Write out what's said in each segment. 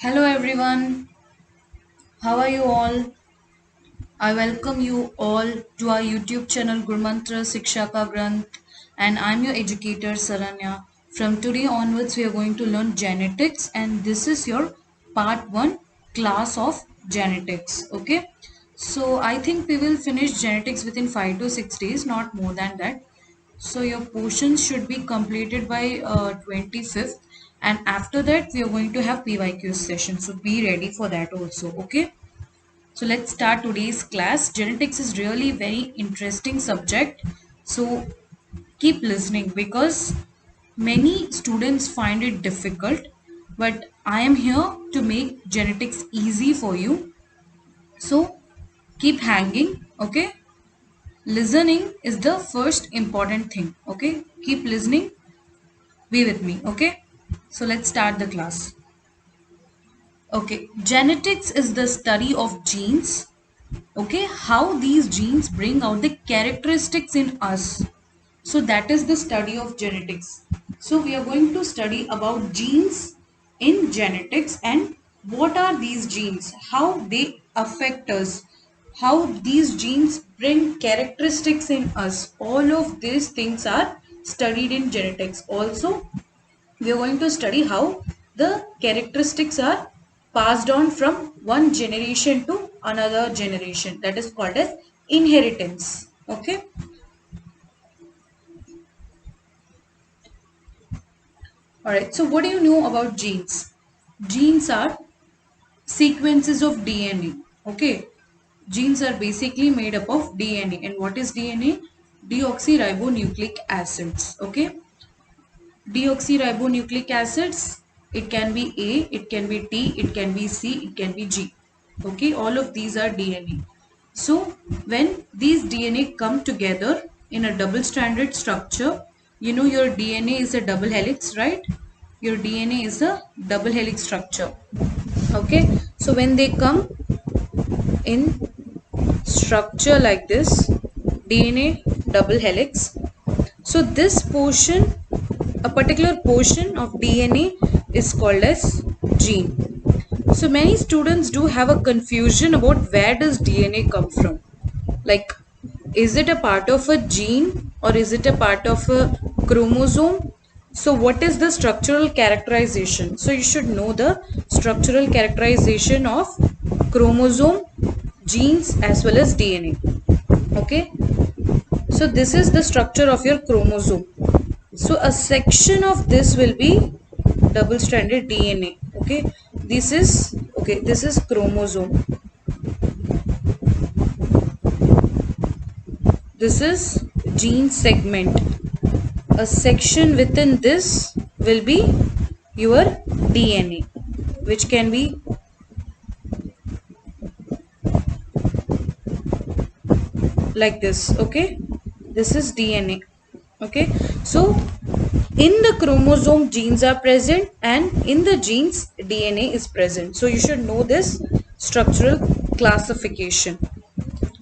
Hello everyone, how are you all? I welcome you all to our YouTube channel Gurmantra Shiksha Ka Granth, and I'm your educator Saranya. From today onwards we are going to learn genetics, and this is your part 1 class of genetics. Okay, so I think we will finish genetics within 5 to 6 days, not more than that. So your portions should be completed by 25th, and after that we are going to have PYQ session. So be ready for that also. Okay. So let's start today's class. Genetics is really very interesting subject. So keep listening because many students find it difficult, but I am here to make genetics easy for you. So keep hanging. Okay. Listening is the first important thing. Okay. Keep listening. Be with me. Okay. So let's start the class. Okay. Genetics is the study of genes. Okay, how these genes bring out the characteristics in us. So that is the study of genetics. So we are going to study about genes in genetics and what are these genes, how they affect us, how these genes bring characteristics in us. All of these things are studied in genetics. Also, we are going to study how the characteristics are passed on from one generation to another generation. That is called as inheritance. Okay. All right. So what do you know about genes? Genes are sequences of DNA. Okay. Genes are basically made up of DNA. And what is DNA? Deoxyribonucleic acids. Okay. Deoxyribonucleic acids, it can be A, it can be T, it can be C, it can be G. Okay, all of these are DNA. So when these DNA come together in a double-stranded structure, you know your DNA is a double helix, right? Your DNA is a double helix structure. Okay, so when they come in structure like this, DNA double helix. So this portion, a particular portion of DNA is called as gene. So many students do have a confusion about where does DNA come from. Like, is it a part of a gene or is it a part of a chromosome? So what is the structural characterization? So you should know the structural characterization of chromosome, genes as well as DNA. Okay. So this is the structure of your chromosome. So a section of this will be double-stranded DNA. Okay. This is chromosome. This is gene segment. A section within this will be your DNA, which can be like this. Okay. This is DNA. Okay. So in the chromosome genes are present and in the genes DNA is present. So you should know this structural classification.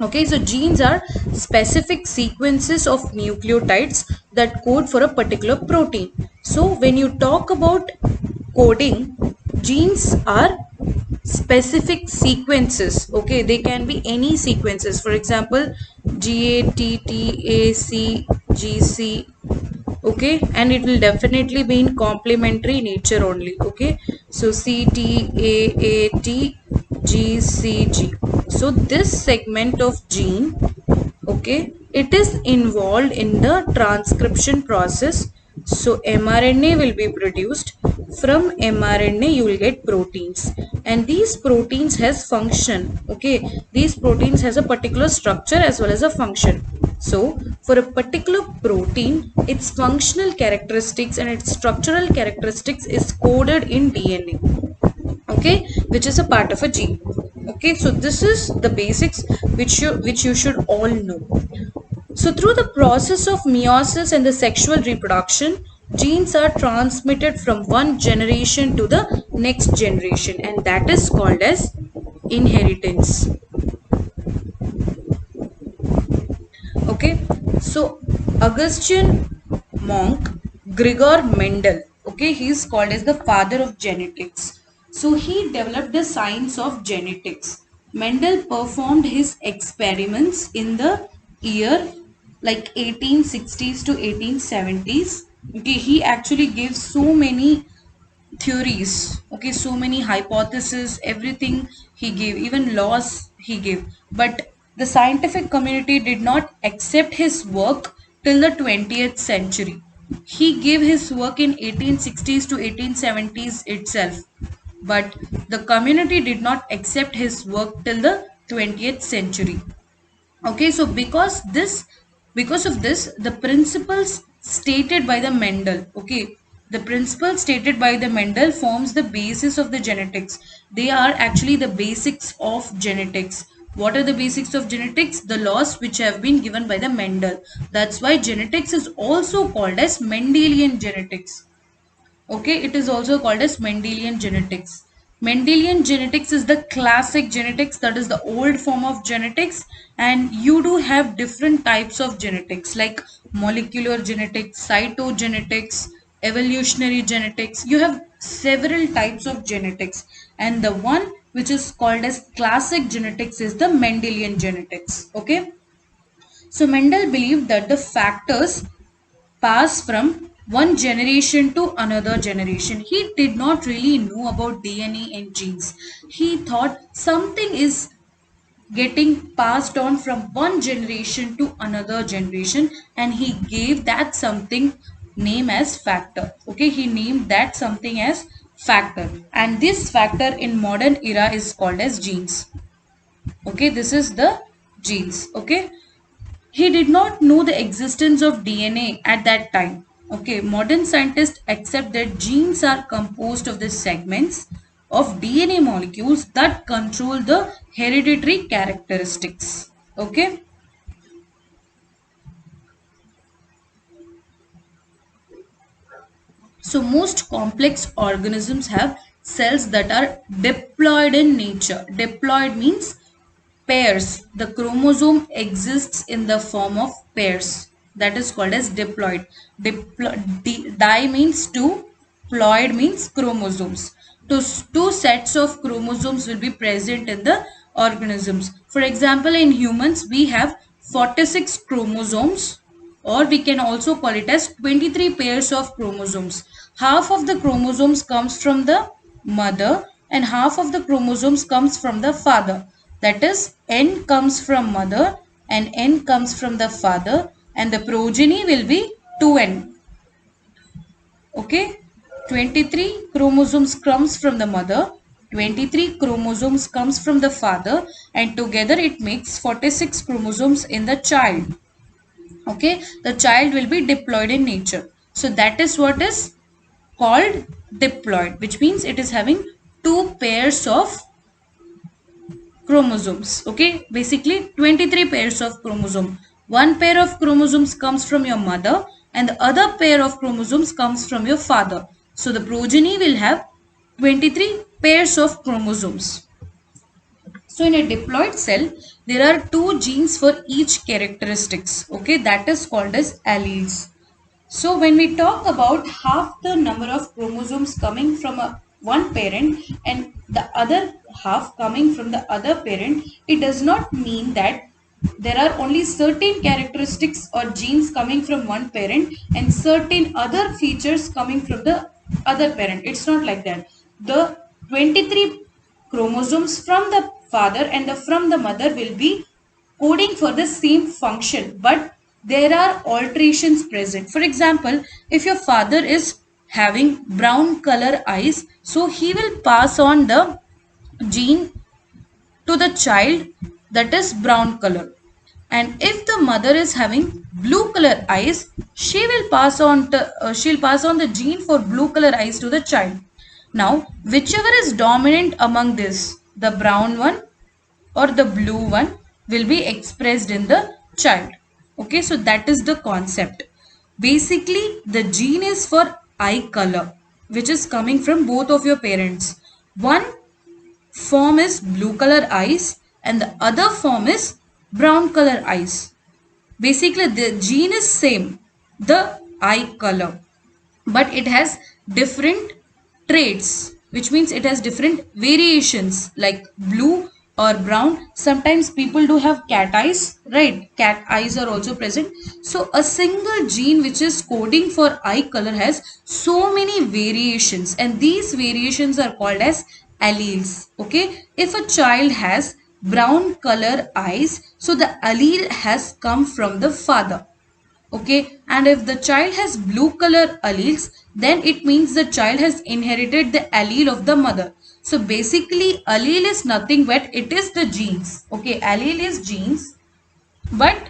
Okay, so genes are specific sequences of nucleotides that code for a particular protein. So when you talk about coding, genes are specific sequences. Okay, they can be any sequences. For example, GATTACGC. Okay, and it will definitely be in complementary nature only. Okay, so CTAATGCG. So this segment of gene, okay, it is involved in the transcription process. So mRNA will be produced. From mRNA you will get proteins, and these proteins has function. Okay, these proteins has a particular structure as well as a function. So for a particular protein, its functional characteristics and its structural characteristics is coded in DNA. Okay, which is a part of a gene. Okay, so this is the basics which you should all know. So through the process of meiosis and the sexual reproduction, genes are transmitted from one generation to the next generation, and that is called as inheritance. Okay, so Augustin monk Gregor Mendel, okay, he is called as the father of genetics. So he developed the science of genetics. Mendel performed his experiments in the year like 1860s to 1870s. Okay, he actually gives so many theories, okay, so many hypotheses, everything he gave, even laws he gave. But the scientific community did not accept his work till the 20th century. He gave his work in 1860s to 1870s itself, but the community did not accept his work till the 20th century. Okay, so because of this, the principles stated by the Mendel, okay, the principles stated by the Mendel forms the basis of the genetics. They are actually the basics of genetics. What are the basics of genetics? The laws which have been given by the Mendel. That's why genetics is also called as Mendelian genetics. Okay, it is also called as Mendelian genetics. Mendelian genetics is the classic genetics, that is the old form of genetics, and you do have different types of genetics like molecular genetics, cytogenetics, evolutionary genetics. You have several types of genetics, and the one which is called as classic genetics is the Mendelian genetics. Okay, so Mendel believed that the factors pass from one generation to another generation. He did not really know about DNA and genes. He thought something is getting passed on from one generation to another generation, and he gave that something name as factor. Okay, he named that something as factor, and this factor in modern era is called as genes. Okay, this is the genes. Okay, he did not know the existence of DNA at that time. Okay, modern scientists accept that genes are composed of the segments of DNA molecules that control the hereditary characteristics. Okay, so most complex organisms have cells that are diploid in nature. Diploid means pairs. The chromosome exists in the form of pairs. That is called as diploid. Di means two, ploid means chromosomes. Two sets of chromosomes will be present in the organisms. For example, in humans, we have 46 chromosomes, or we can also call it as 23 pairs of chromosomes. Half of the chromosomes comes from the mother and half of the chromosomes comes from the father. That is, N comes from mother and N comes from the father, and the progeny will be 2N. Okay, 23 chromosomes comes from the mother, 23 chromosomes comes from the father, and together it makes 46 chromosomes in the child. Okay, the child will be diploid in nature. So that is what is called diploid, which means it is having two pairs of chromosomes. Okay, basically 23 pairs of chromosome. One pair of chromosomes comes from your mother and the other pair of chromosomes comes from your father. So the progeny will have 23 pairs of chromosomes. So in a diploid cell there are two genes for each characteristics. Okay, that is called as alleles. So when we talk about half the number of chromosomes coming from one parent and the other half coming from the other parent, it does not mean that there are only certain characteristics or genes coming from one parent and certain other features coming from the other parent. It's not like that. The 23 chromosomes from the father and from the mother will be coding for the same function, but there are alterations present. For example, if your father is having brown color eyes, so he will pass on the gene to the child that is brown color. And if the mother is having blue color eyes, she'll pass on the gene for blue color eyes to the child. Now, whichever is dominant among this, the brown one or the blue one, will be expressed in the child. Okay, so that is the concept. Basically, the gene is for eye color, which is coming from both of your parents. One form is blue color eyes and the other form is brown color eyes. Basically, the gene is same, the eye color, but it has different traits. which means it has different variations like blue or brown. Sometimes people do have cat eyes, right? Cat eyes are also present. So a single gene which is coding for eye color has so many variations, and these variations are called as alleles. Okay, if a child has brown color eyes, so the allele has come from the father. Okay, and if the child has blue color alleles, then it means the child has inherited the allele of the mother. So basically allele is nothing but it is the genes. Okay, allele is genes, but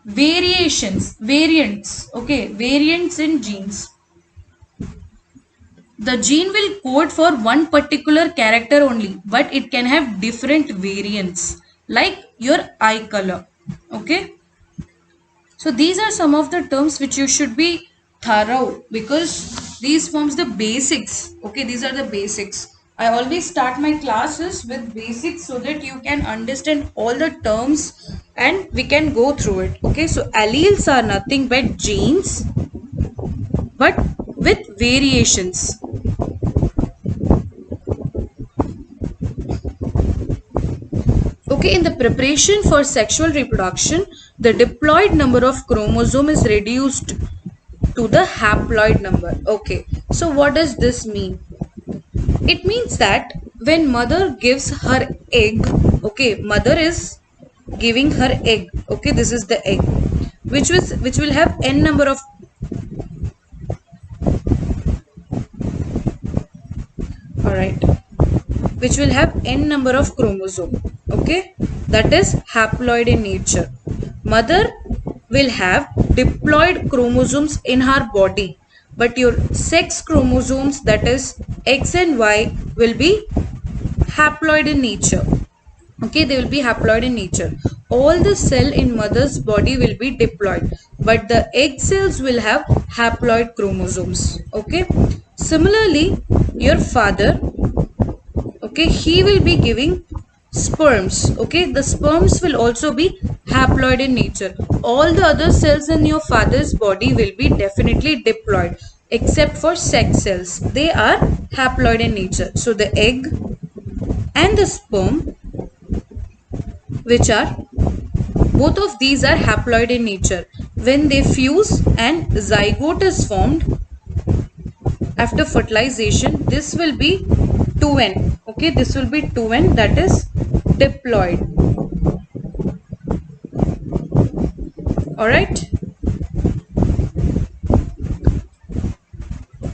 variants, okay, variants in genes. The gene will code for one particular character only, but it can have different variants like your eye color. Okay. So these are some of the terms which you should be thorough, because these forms the basics. Okay, these are the basics. I always start my classes with basics so that you can understand all the terms and we can go through it. Okay, so alleles are nothing but genes, but with variations. Okay, in the preparation for sexual reproduction, the diploid number of chromosome is reduced to the haploid number. Okay, so what does this mean? It means that when mother gives her egg, okay, mother is giving her egg. Okay, this is the egg, which will have n number of, all right, which will have n number of chromosome. Okay, that is haploid in nature. Mother will have diploid chromosomes in her body, but your sex chromosomes, that is X and Y, will be haploid in nature. Okay, they will be haploid in nature. All the cell in mother's body will be diploid, but the egg cells will have haploid chromosomes. Okay, similarly your father, okay, he will be giving sperms. Okay, the sperms will also be haploid in nature. All the other cells in your father's body will be definitely diploid, except for sex cells, they are haploid in nature. So the egg and the sperm, which are, both of these are haploid in nature. When they fuse and zygote is formed after fertilization, this will be 2n. Okay, this will be 2n, that is diploid. All right.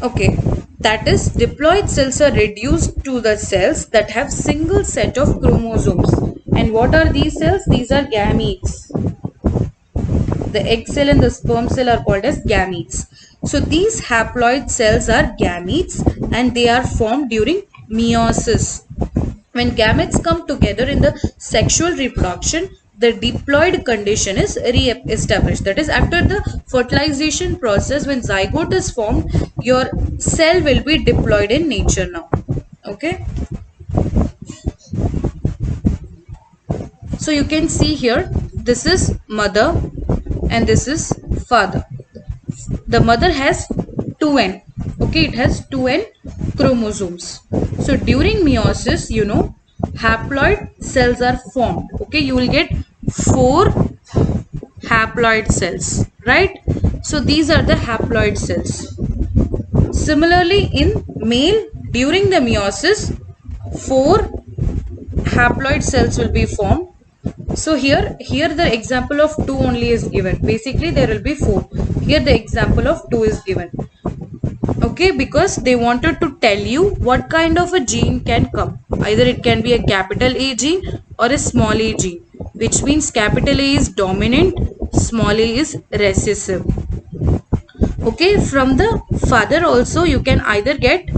Okay, that is diploid cells are reduced to the cells that have single set of chromosomes. And what are these cells? These are gametes. The egg cell and the sperm cell are called as gametes. So these haploid cells are gametes and they are formed during meiosis. When gametes come together in the sexual reproduction, the diploid condition is re-established. That is, after the fertilization process, when zygote is formed, your cell will be diploid in nature now. Okay. So you can see here, this is mother and this is father. The mother has 2n. Okay, it has 2n chromosomes. So during meiosis, you know, haploid cells are formed. Okay, you will get 4 haploid cells, right? So these are the haploid cells. Similarly, in male, during the meiosis, 4 haploid cells will be formed. So here the example of 2 only is given. Basically there will be 4. Here the example of 2 is given. Okay, because they wanted to tell you what kind of a gene can come. Either it can be a capital A gene or a small a gene, which means capital A is dominant, small a is recessive. Okay, from the father also you can either get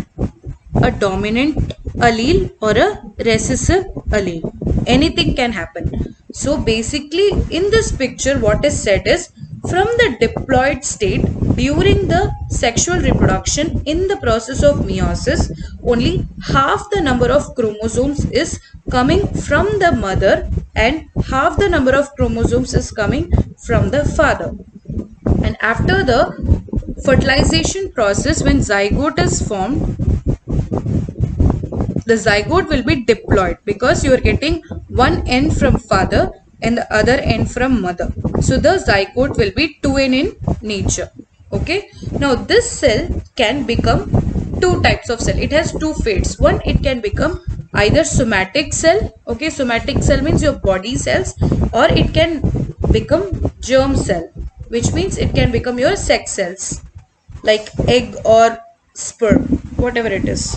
a dominant allele or a recessive allele. Anything can happen. So basically in this picture what is said is, from the diploid state during the sexual reproduction in the process of meiosis, only half the number of chromosomes is coming from the mother and half the number of chromosomes is coming from the father. And after the fertilization process, when zygote is formed, the zygote will be diploid because you are getting one end from father and the other end from mother. So the zygote will be 2n in nature. Okay, now this cell can become two types of cell. It has two fates. One, it can become either somatic cell. Okay, somatic cell means your body cells, or it can become germ cell, which means it can become your sex cells like egg or sperm, whatever it is.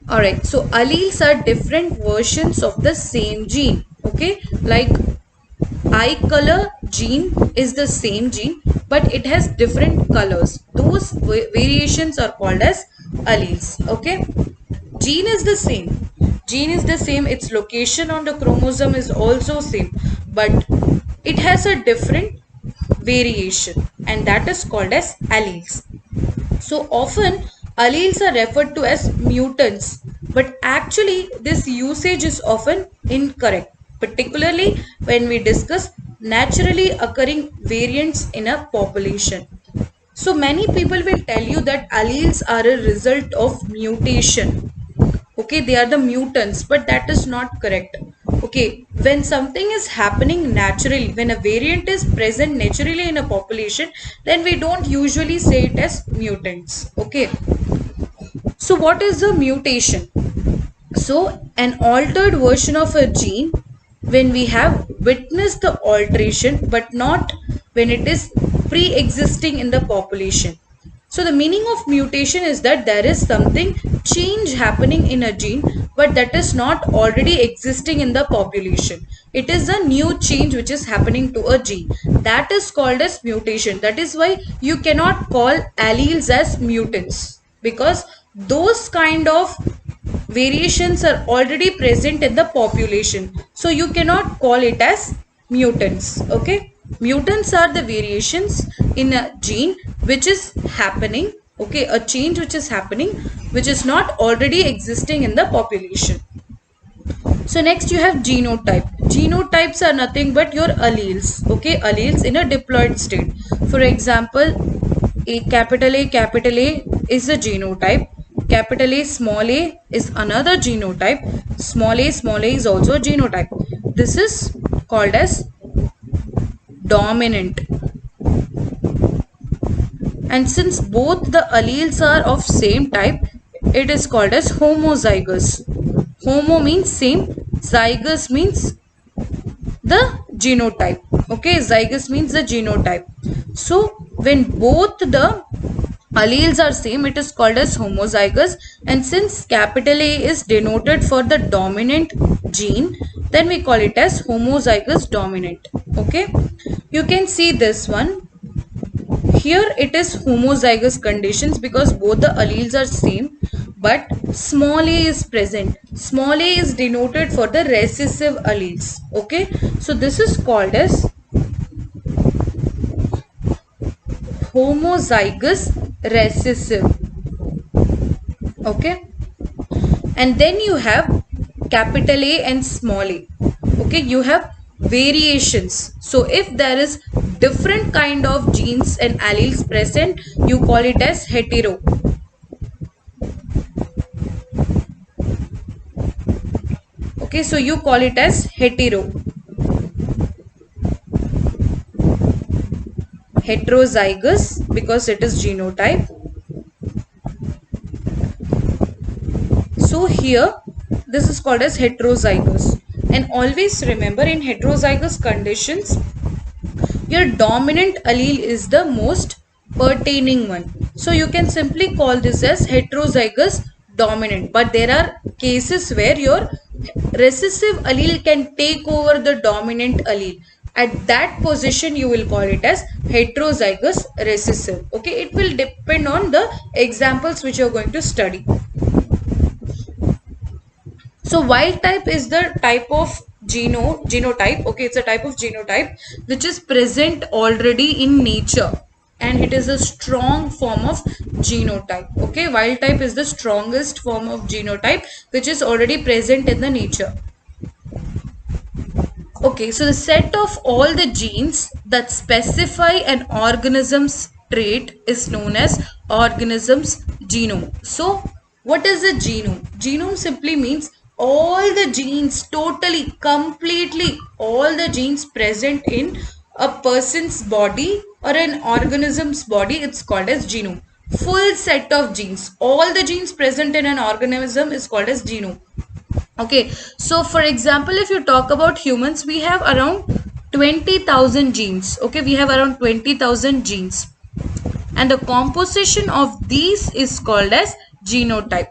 Alright, so alleles are different versions of the same gene. Okay, like eye color gene is the same gene, but it has different colors. Those variations are called as alleles. Okay, gene is the same. Gene is the same. Its location on the chromosome is also same, but it has a different variation, and that is called as alleles. So often alleles are referred to as mutants, but actually this usage is often incorrect, particularly when we discuss naturally occurring variants in a population. So many people will tell you that alleles are a result of mutation. Okay, they are the mutants, but that is not correct. Okay, when something is happening naturally, when a variant is present naturally in a population, then we don't usually say it as mutants. Okay, so what is a mutation? So an altered version of a gene when we have witnessed the alteration but not when it is pre-existing in the population. So the meaning of mutation is that there is something change happening in a gene but that is not already existing in the population. It is a new change which is happening to a gene. That is called as mutation. That is why you cannot call alleles as mutants, because those kind of variations are already present in the population, so you cannot call it as mutants. Okay, mutants are the variations in a gene which is happening, okay, a change which is happening which is not already existing in the population. So next you have genotype. Genotypes are nothing but your alleles. Okay, alleles in a diploid state. For example, A is a genotype. Capital A small a is another genotype. Small a is also a genotype. This is called as dominant. And since both the alleles are of same type, it is called as homozygous. Homo means same, zygous means the genotype. Okay, zygous means the genotype. So when both the alleles are same, it is called as homozygous. And since capital A is denoted for the dominant gene, then we call it as homozygous dominant. Okay, you can see this one. Here it is homozygous conditions because both the alleles are same, but small a is present. Small a is denoted for the recessive alleles. Okay, so this is called as homozygous recessive. Okay, and then you have capital A and small a. Okay, you have variations. So if there is different kind of genes and alleles present, you call it as hetero. Okay, so you call it as hetero. Heterozygous because it is genotype. So here this is called as heterozygous. And always remember, in heterozygous conditions, your dominant allele is the most pertaining one. So you can simply call this as heterozygous dominant. But there are cases where your recessive allele can take over the dominant allele. At that position you will call it as heterozygous recessive. Okay, it will depend on the examples which you are going to study. So wild type is the type of genotype. Okay, it's a type of genotype which is present already in nature, and it is a strong form of genotype. Okay, wild type is the strongest form of genotype which is already present in the nature. Okay, so the set of all the genes that specify an organism's trait is known as organism's genome. So What is a genome? Genome simply means all the genes, totally, completely, all the genes present in a person's body or an organism's body, it's called as genome. Full set of genes, all the genes present in an organism is called as genome. Okay, so for example, if you talk about humans, we have around 20,000 genes. Okay, we have around 20,000 genes, and the composition of these is called as genotype.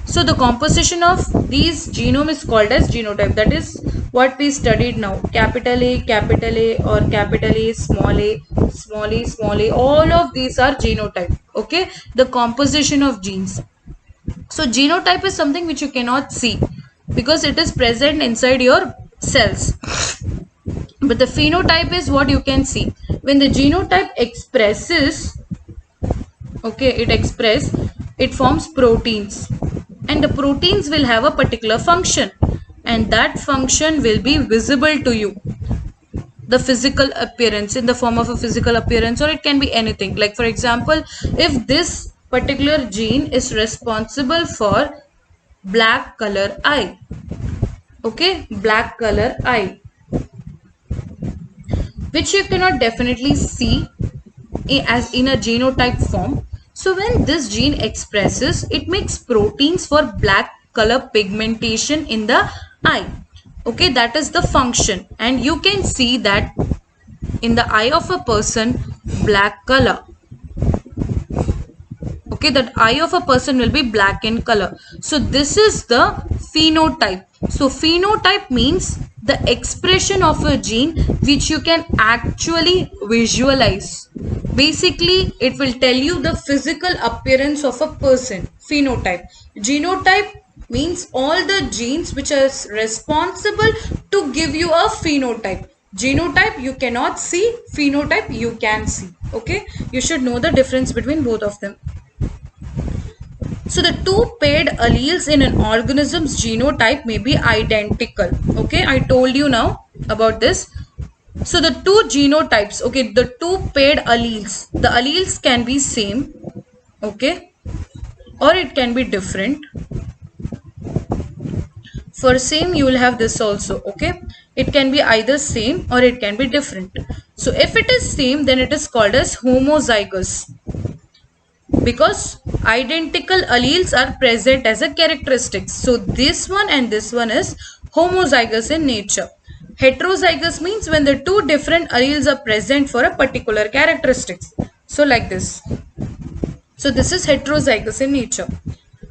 So the composition of these genome is called as genotype. That is what we studied now. Capital A or capital A, small a, small a, small a. All of these are genotype. Okay, the composition of genes. So genotype is something which you cannot see because it is present inside your cells. But the phenotype is what you can see. When the genotype expresses, okay, it forms proteins, and the proteins will have a particular function, and that function will be visible to you. The physical appearance, in the form of a physical appearance, or it can be anything. Like for example, if this particular gene is responsible for black color eye, okay, black color eye, which you cannot definitely see as in a genotype form. So when this gene expresses, it makes proteins for black color pigmentation in the eye. Okay, that is the function, and you can see that in the eye of a person, black color. Okay, that eye of a person will be black in color. So this is the phenotype. So phenotype means the expression of a gene which you can actually visualize. Basically, it will tell you the physical appearance of a person. Phenotype. Genotype means all the genes which are responsible to give you a phenotype. Genotype you cannot see, phenotype you can see. Okay, you should know the difference between both of them. So the two paired alleles in an organism's genotype may be identical. Okay, I told you now about this. So the two genotypes, okay, the two paired alleles, the alleles can be same, okay, or it can be different. For same, you will have this also, okay. It can be either same or it can be different. So if it is same, then it is called as homozygous, because identical alleles are present as a characteristic. So this one and this one is homozygous in nature. Heterozygous means when the two different alleles are present for a particular characteristics. So like this. So this is heterozygous in nature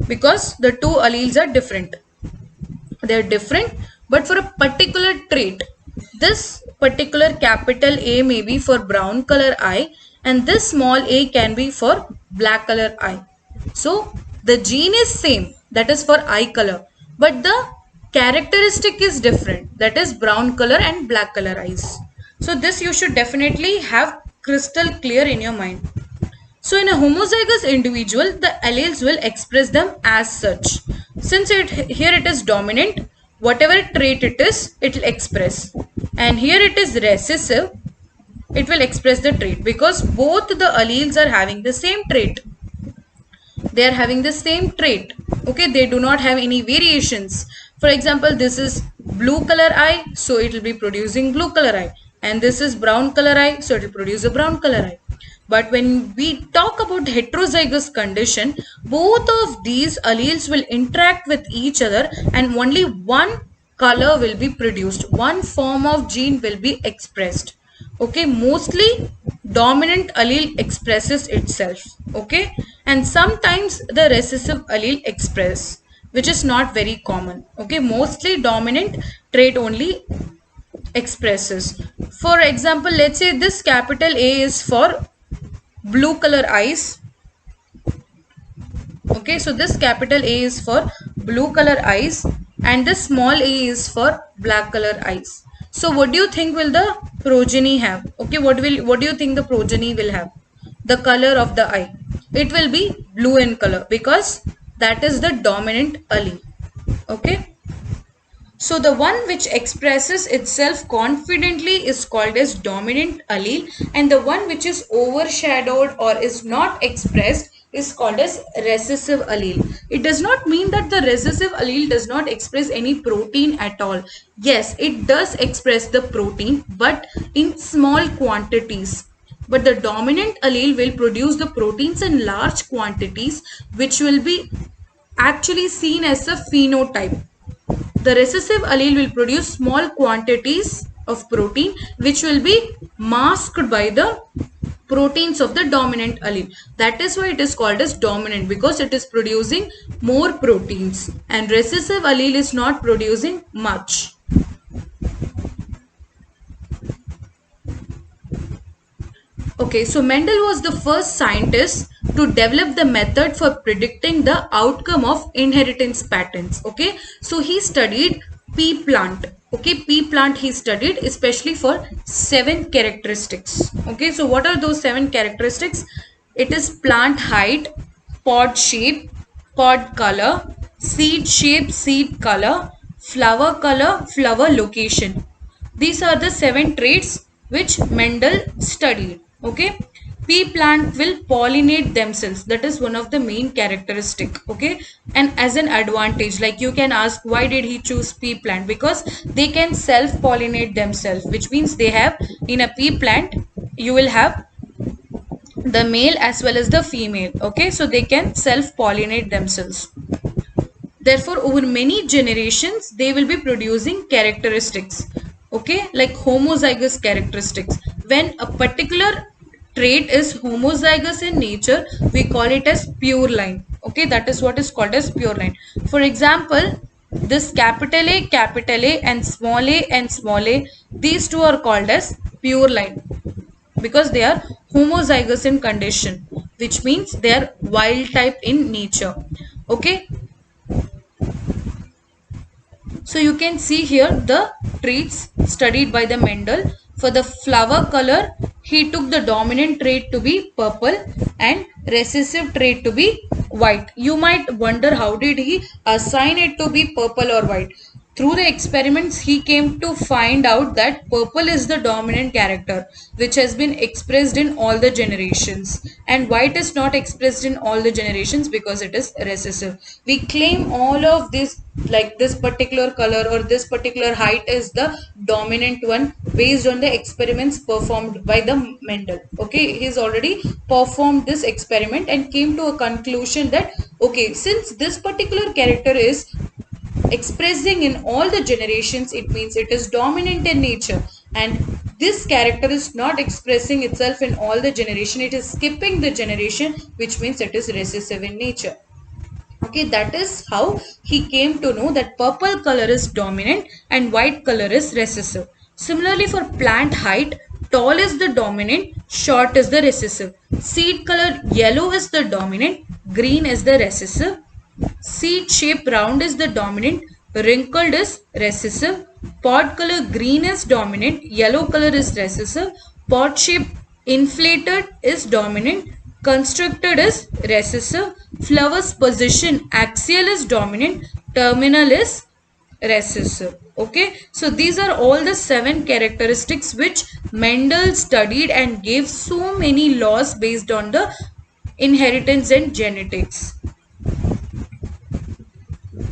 because the two alleles are different. They are different, but for a particular trait. This particular capital A may be for brown color eye, and this small a can be for black color eye. So the gene is same, that is for eye color, but the characteristic is different, that is brown color and black color eyes. So this you should definitely have crystal clear in your mind. So in a homozygous individual, the alleles will express them as such. Since here it is dominant, whatever trait it is, it will express. And here it is recessive, it will express the trait because both the alleles are having the same trait. They are having the same trait. Okay, they do not have any variations. For example, this is blue color eye, so it will be producing blue color eye. And this is brown color eye, so it will produce a brown color eye. But when we talk about heterozygous condition, both of these alleles will interact with each other and only one color will be produced. One form of gene will be expressed. Okay, mostly dominant allele expresses itself. Okay, and sometimes the recessive allele express, which is not very common. Okay, mostly dominant trait only expresses. For example, let's say this capital A is for blue color eyes. Okay, so this capital A is for blue color eyes and this small a is for black color eyes. So what do you think will the progeny have? Okay, what do you think the progeny will have? The color of the eye, it will be blue in color because that is the dominant allele. Okay, so the one which expresses itself confidently is called as dominant allele, and the one which is overshadowed or is not expressed is called as recessive allele. It does not mean that the recessive allele does not express any protein at all. Yes, it does express the protein, but in small quantities. But the dominant allele will produce the proteins in large quantities, which will be actually seen as a phenotype. The recessive allele will produce small quantities of protein, which will be masked by the proteins of the dominant allele. That is why it is called as dominant, because it is producing more proteins, and recessive allele is not producing much. Okay, so Mendel was the first scientist to develop the method for predicting the outcome of inheritance patterns. Okay, so he studied pea plant. Okay, pea plant he studied especially for 7 characteristics. Okay, so what are those 7 characteristics? It is plant height, pod color, seed shape, seed color, flower location. These are the 7 traits which Mendel studied. Okay, pea plant will pollinate themselves. That is one of the main characteristic. Okay, and as an advantage, like you can ask, why did he choose pea plant? Because they can self pollinate themselves, which means they have, in a pea plant you will have the male as well as the female. Okay, so they can self pollinate themselves. Therefore, over many generations, they will be producing characteristics, okay, like homozygous characteristics. When a particular trait is homozygous in nature, we call it as pure line. Okay, that is what is called as pure line. For example, this capital A and small a, these two are called as pure line because they are homozygous in condition, which means they are wild type in nature. Okay, so you can see here the traits studied by the Mendel. For the flower color, he took the dominant trait to be purple and recessive trait to be white. You might wonder, how did he assign it to be purple or white? Through the experiments, he came to find out that purple is the dominant character which has been expressed in all the generations, and white is not expressed in all the generations because it is recessive. We claim all of this, like this particular color or this particular height is the dominant one based on the experiments performed by the Mendel. Okay, he's already performed this experiment and came to a conclusion that, okay, since this particular character is expressing in all the generations, it means it is dominant in nature, and this character is not expressing itself in all the generation, it is skipping the generation, which means it is recessive in nature. Okay, that is how he came to know that purple color is dominant and white color is recessive. Similarly, for plant height, tall is the dominant, short is the recessive. Seed color, yellow is the dominant, green is the recessive. Seed shape, round is the dominant, wrinkled is recessive. Pod color, green is dominant, yellow color is recessive. Pod shape, inflated is dominant, constructed is recessive. Flower's position, axial is dominant, terminal is recessive. Okay, so these are all the 7 characteristics which Mendel studied and gave so many laws based on the inheritance and genetics.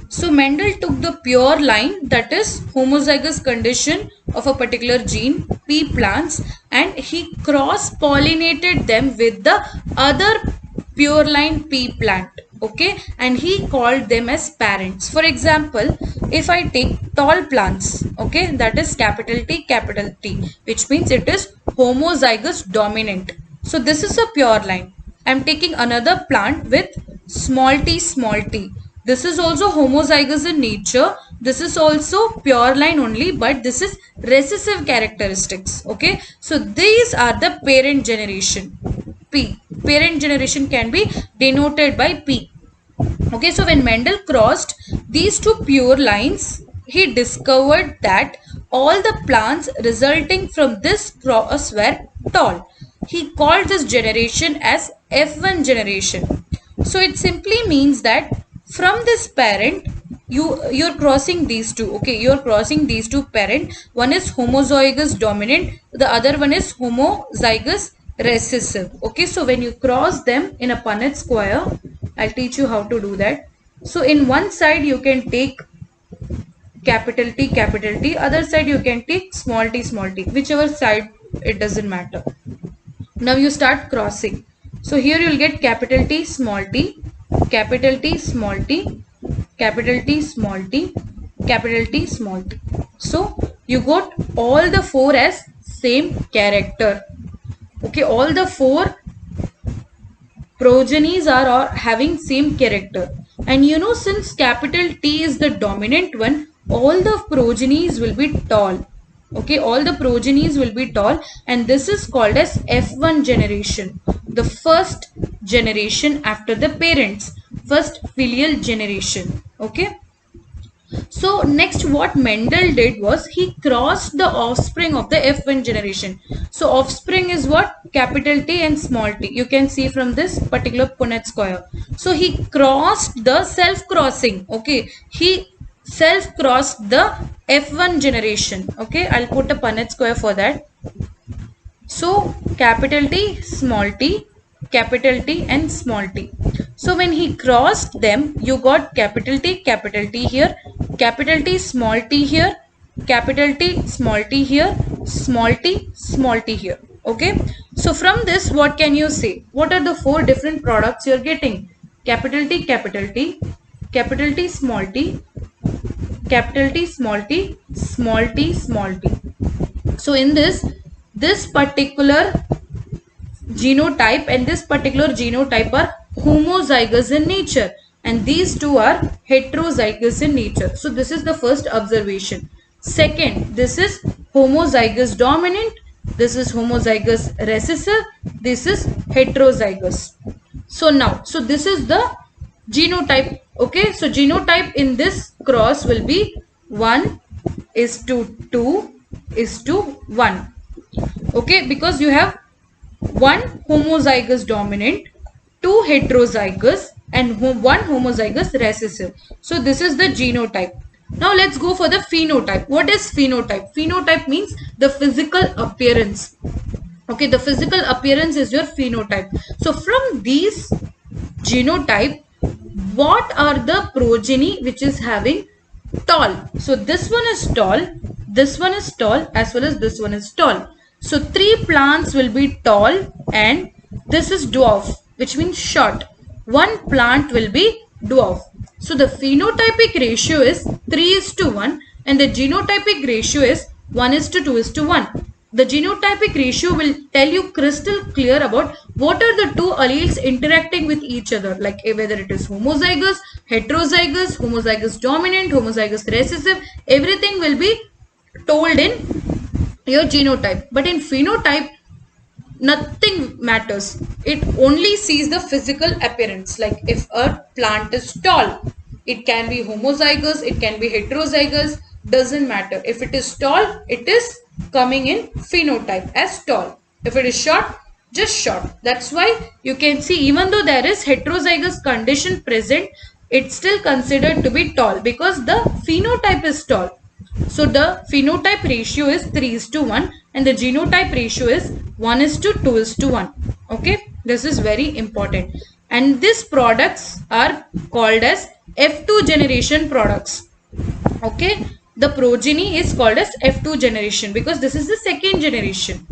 So Mendel took the pure line, that is homozygous condition of a particular gene, pea plants, and he cross-pollinated them with the other pure line pea plant. Okay, and he called them as parents. For example, if I take tall plants, okay, that is capital T, which means it is homozygous dominant. So this is a pure line. I am taking another plant with small t. This is also homozygous in nature. This is also pure line only, but this is recessive characteristics. Okay, so these are the parent generation. P. Parent generation can be denoted by P. Okay, so when Mendel crossed these two pure lines, he discovered that all the plants resulting from this cross were tall. He called this generation as F1 generation. So it simply means that from this parent, you're crossing these two. Okay, you're crossing these two parent. One is homozygous dominant, the other one is homozygous recessive. Okay, so when you cross them in a Punnett square, I'll teach you how to do that. So in one side you can take capital T, other side you can take small t, whichever side, it doesn't matter. Now you start crossing. So here you will get capital T, small t, capital T, small t, capital T, small t, capital T, small t. So you got all the four as same character. Okay, all the four progenies are having same character. And you know, since capital T is the dominant one, all the progenies will be tall. Okay, all the progenies will be tall, and this is called as F1 generation, the first generation after the parents, first filial generation. Okay. So next what Mendel did was he crossed the offspring of the F1 generation. So offspring is what? Capital T and small t. You can see from this particular Punnett square. So he crossed the self-crossing. Okay. He self-crossed the F1 generation. Okay. I'll put a Punnett square for that. So capital T, small t, capital T and small t. So when he crossed them, you got capital T here, capital T, small t here, capital T, small t here, small t here. Okay. So from this, what can you say? What are the four different products you're getting? Capital T, capital T, capital T, small t, capital T, small t, small t, small t. So in this particular genotype and this particular genotype are homozygous in nature, and these two are heterozygous in nature. So this is the first observation. Second, this is homozygous dominant, this is homozygous recessive, this is heterozygous. So now, so this is the genotype. Okay, so genotype in this cross will be 1 is to 2 is to 1. Okay, because you have one homozygous dominant, two heterozygous, and one homozygous recessive. So this is the genotype. Now let's go for the phenotype. What is phenotype? Phenotype means the physical appearance. Okay, the physical appearance is your phenotype. So from these genotype, what are the progeny which is having tall? So this one is tall, this one is tall, as well as this one is tall. So three plants will be tall, and this is dwarf, which means short. One plant will be dwarf. So the phenotypic ratio is 3:1 and the genotypic ratio is 1:2:1. The genotypic ratio will tell you crystal clear about what are the two alleles interacting with each other, like whether it is homozygous, heterozygous, homozygous dominant, homozygous recessive, everything will be told in your genotype. But in phenotype, nothing matters. It only sees the physical appearance. Like if a plant is tall, it can be homozygous, it can be heterozygous, doesn't matter. If it is tall, it is coming in phenotype as tall. If it is short, just short. That's why you can see, even though there is heterozygous condition present, it's still considered to be tall because the phenotype is tall. So the phenotype ratio is 3:1 and the genotype ratio is 1:2:1. Okay, this is very important. And these products are called as F2 generation products. Okay, the progeny is called as F2 generation because this is the second generation.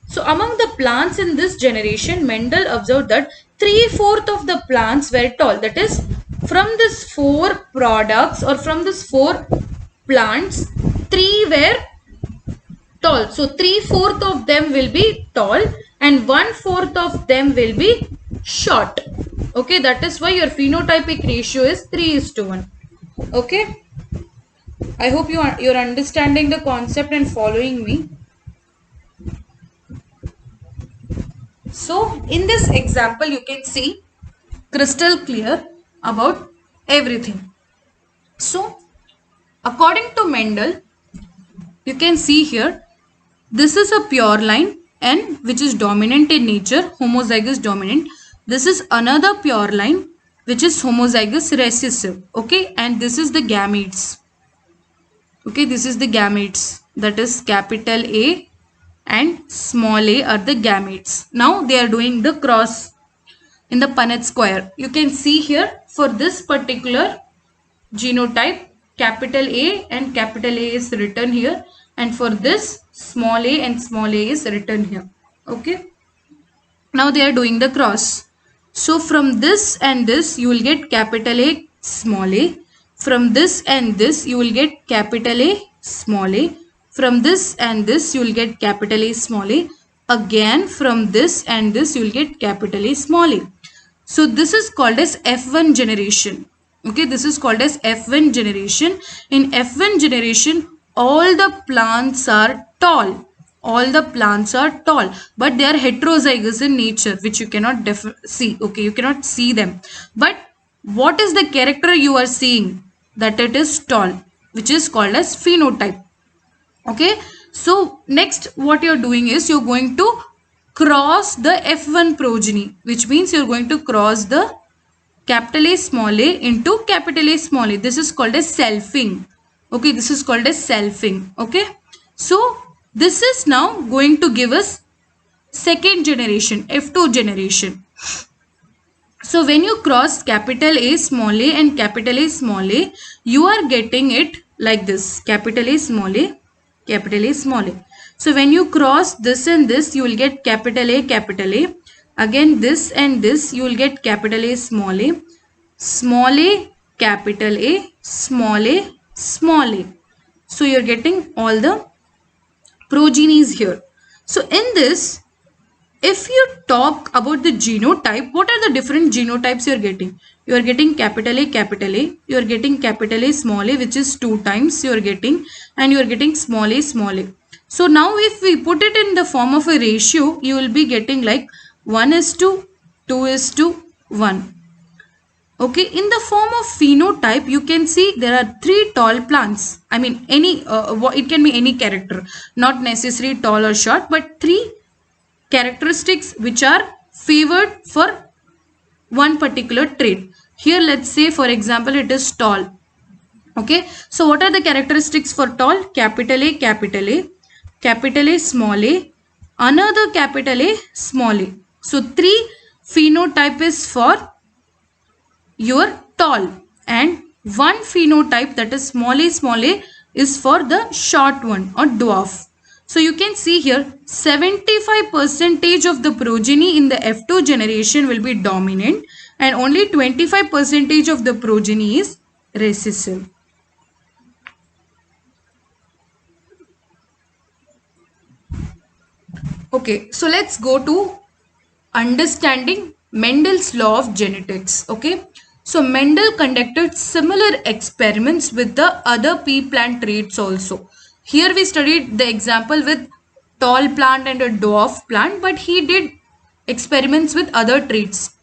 So among the plants in this generation, Mendel observed that 3/4 of the plants were tall. That is, from this four products or from this four plants, 3 were tall. So 3/4 of them will be tall and 1/4 of them will be short. Okay, that is why your phenotypic ratio is 3:1. Okay, I hope you're understanding the concept and following me. So in this example, you can see crystal clear about everything. So according to Mendel, you can see here, this is a pure line and which is dominant in nature, homozygous dominant. This is another pure line which is homozygous recessive. Okay, and this is the gametes. Okay, this is the gametes, that is capital A, and small a are the gametes. Now they are doing the cross in the Punnett square. You can see here for this particular genotype, capital A and capital A is written here, and for this small a and small a is written here. Okay. Now they are doing the cross. So from this and this you will get capital A small a. From this and this you will get capital A small a. From this and this you will get capital A small a. Again from this and this you will get capital A small a. So this is called as F1 generation. Okay, this is called as F1 generation. In F1 generation, all the plants are tall. All the plants are tall, but they are heterozygous in nature, which you cannot see. Okay, you cannot see them. But what is the character you are seeing? That it is tall, which is called as phenotype. Okay, so next what you're doing is you're going to cross the F1 progeny, which means you're going to cross the capital A small a into capital A small a. This is called as selfing. Okay, this is called as selfing. Okay, so this is now going to give us second generation, F2 generation. So when you cross capital A small a and capital A small a, you are getting it like this, capital A small a, capital A small a. So when you cross this and this, you will get capital A, capital A. Again this and this, you will get capital A small a, small a, capital A, small a, small a. So you're getting all the progenies here. So in this, if you talk about the genotype, what are the different genotypes you are getting? You are getting capital A, capital A. You are getting capital A, small a, which is 2 times you are getting, and you are getting small a, small a. So now if we put it in the form of a ratio, you will be getting like 1:2:1. Okay, in the form of phenotype, you can see there are 3 tall plants. I mean, it can be any character, not necessarily tall or short, but 3 characteristics which are favored for one particular trait. Here let's say for example it is tall. Okay, so what are the characteristics for tall? Capital A, capital A, capital A small a, another capital A small a. So 3 phenotype is for your tall, and 1 phenotype, that is small a is for the short one or dwarf. So you can see here 75% of the progeny in the F2 generation will be dominant, and only 25% of the progeny is recessive. Okay, so let's go to understanding Mendel's law of genetics. Okay, so Mendel conducted similar experiments with the other pea plant traits also. Here we studied the example with tall plant and a dwarf plant, but he did experiments with other traits.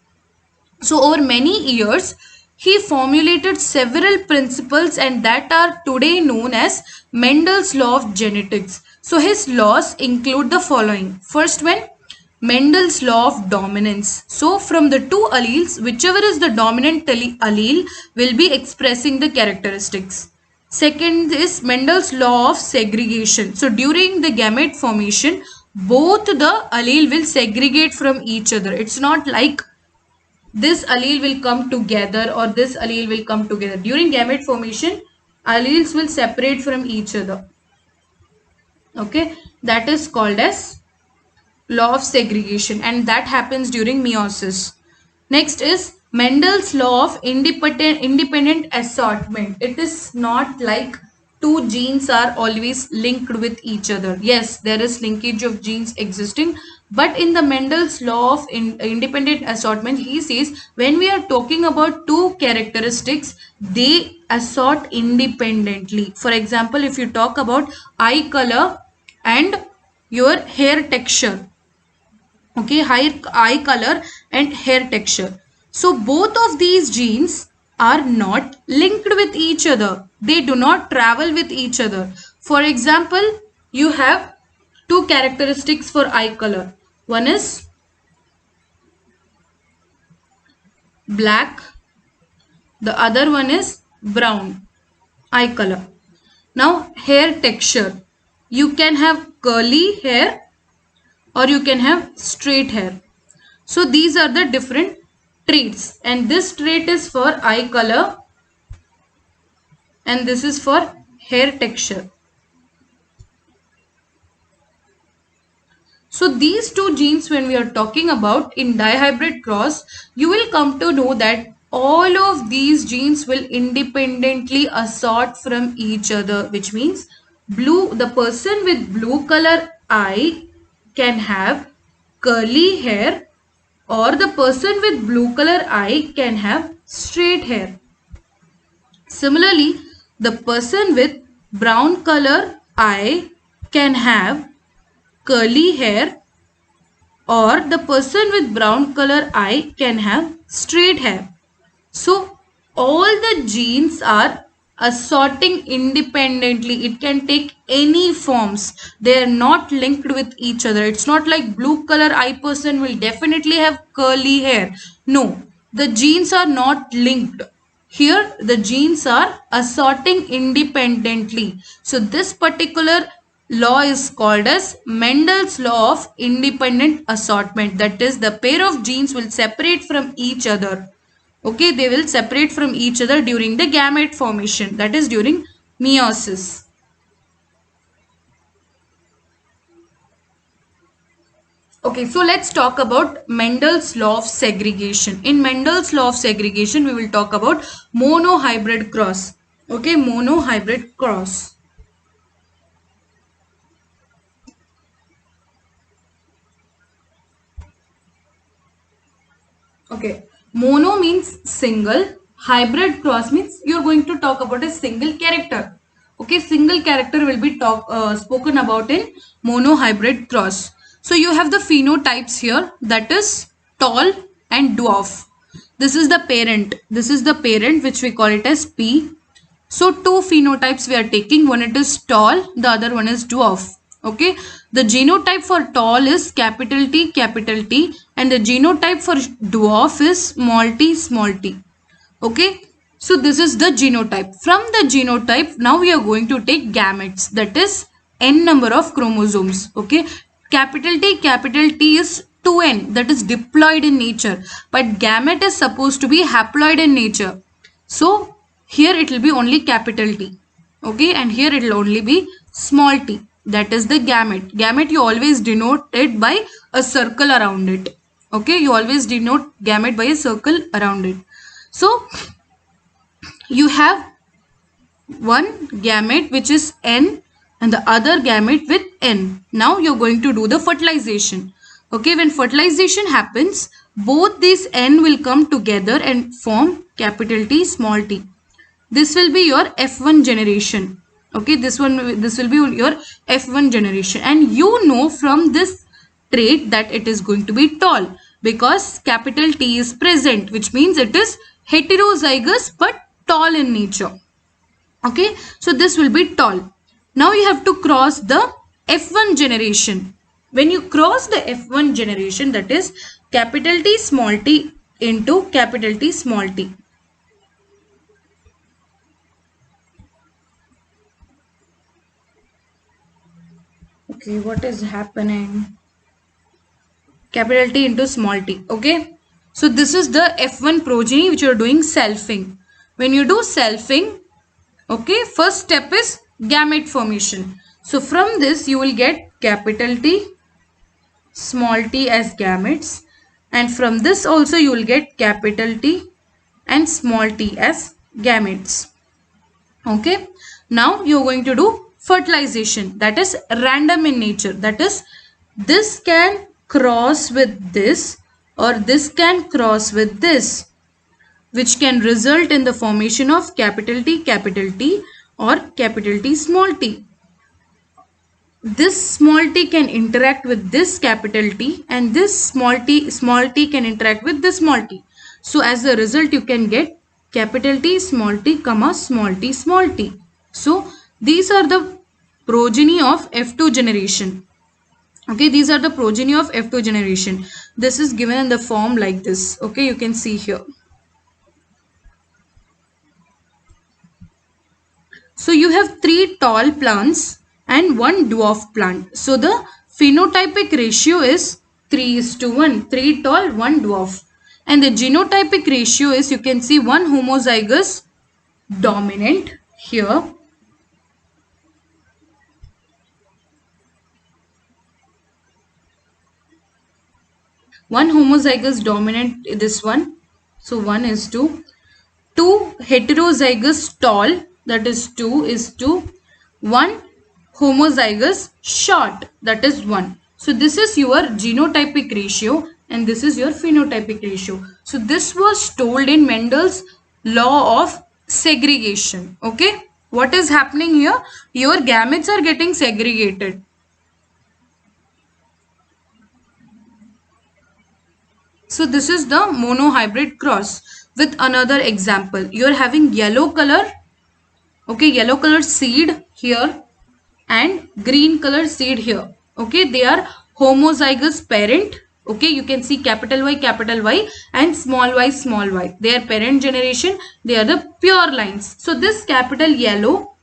So over many years, he formulated several principles, and that are today known as Mendel's law of genetics. So his laws include the following. First one, Mendel's law of dominance. So from the 2 alleles, whichever is the dominant allele will be expressing the characteristics. Second is Mendel's law of segregation. So during the gamete formation, both the allele will segregate from each other. It's not like this allele will come together or this allele will come together. During gamete formation, alleles will separate from each other. Okay, that is called as law of segregation, and that happens during meiosis. Next is Mendel's law of independent assortment. It is not like 2 genes are always linked with each other. Yes, there is linkage of genes existing, but in the Mendel's law of independent assortment, he says when we are talking about 2 characteristics, they assort independently. For example, if you talk about eye color and your hair texture, okay, eye color and hair texture, so both of these genes are not linked with each other. They do not travel with each other. For example, you have 2 characteristics for eye color. One is black, the other one is brown eye color. Now hair texture, you can have curly hair or you can have straight hair. So these are the different traits, and this trait is for eye color and this is for hair texture. So these two genes, when we are talking about in dihybrid cross, you will come to know that all of these genes will independently assort from each other, which means the person with blue color eye can have curly hair, or the person with blue color eye can have straight hair. Similarly, the person with brown color eye can have curly hair, or the person with brown color eye can have straight hair. So all the genes are assorting independently. It can take any forms. They are not linked with each other. It's not like blue color eye person will definitely have curly hair. No, the genes are not linked. Here the genes are assorting independently. So this particular law is called as Mendel's law of independent assortment. That is, the pair of genes will separate from each other. Okay, they will separate from each other during the gamete formation, that is during meiosis. Okay, so let's talk about Mendel's law of segregation. In Mendel's law of segregation, we will talk about monohybrid cross. Okay, monohybrid cross. Okay, mono means single, hybrid cross means you're going to talk about a single character. Okay, single character will be spoken about in monohybrid cross. So you have the phenotypes here, that is tall and dwarf. This is the parent. This is the parent which we call it as P. So two phenotypes we are taking. One it is tall, the other one is dwarf. Okay, the genotype for tall is capital T, and the genotype for dwarf is small t. Okay, so this is the genotype. From the genotype, now we are going to take gametes, that is n number of chromosomes. Okay, capital T is 2n, that is diploid in nature, but gamete is supposed to be haploid in nature. So here it will be only capital T. Okay, and here it will only be small t, that is the gamete. Gamete you always denote it by a circle around it. Okay, you always denote gamete by a circle around it. So you have one gamete which is N and the other gamete with N. Now you're going to do the fertilization. Okay, when fertilization happens, both these N will come together and form capital T, small t. This will be your F1 generation. Okay, this will be your F1 generation, and you know from this trait that it is going to be tall because capital T is present, which means it is heterozygous but tall in nature. Okay, so this will be tall. Now you have to cross the F1 generation. When you cross the F1 generation, that is capital T small t into capital T small t. Okay, what is happening? Capital T into small t. Okay, so this is the F1 progeny which you are doing selfing. When you do selfing, okay, first step is gamete formation. So from this you will get capital T, small t as gametes, and from this also you will get capital T and small t as gametes. Okay, now you are going to do fertilization, that is random in nature, that is this can cross with this or this can cross with this, which can result in the formation of capital T or capital T small t. This small t can interact with this capital T and this small t can interact with this small t. So as a result you can get capital T comma small t small t. So these are the progeny of F2 generation. Okay, these are the progeny of F2 generation. This is given in the form like this. Okay, you can see here. So you have 3 tall plants and 1 dwarf plant. So the phenotypic ratio is 3 is to 1, 3 tall, 1 dwarf. And the genotypic ratio is, you can see, 1 homozygous dominant here, one homozygous dominant, this one, so 1 is to 2 heterozygous tall, that is 2 is to 1 homozygous short, that is 1. So this is your genotypic ratio and this is your phenotypic ratio. So this was told in Mendel's law of segregation. Okay, what is happening here? Your gametes are getting segregated. So this is the monohybrid cross. With another example, you are having yellow color, okay, yellow color seed here and green color seed here. Okay, they are homozygous parent. Okay, you can see capital Y and small y. They are parent generation. They are the pure lines. So this capital yellow,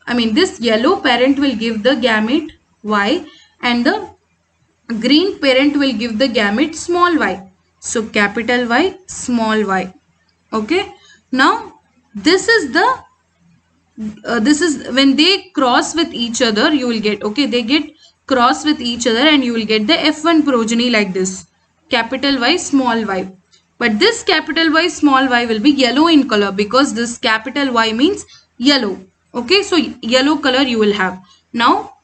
this yellow parent will give the gamete Y and the green parent will give the gamete small y. So capital Y, small y. Okay. Now this is the this is when they cross with each other, you will get, okay, they get cross with each other and you will get the F1 progeny like this, capital Y, small y. But this capital Y, small y will be yellow in color because this capital Y means yellow. Okay, so yellow color you will have. Now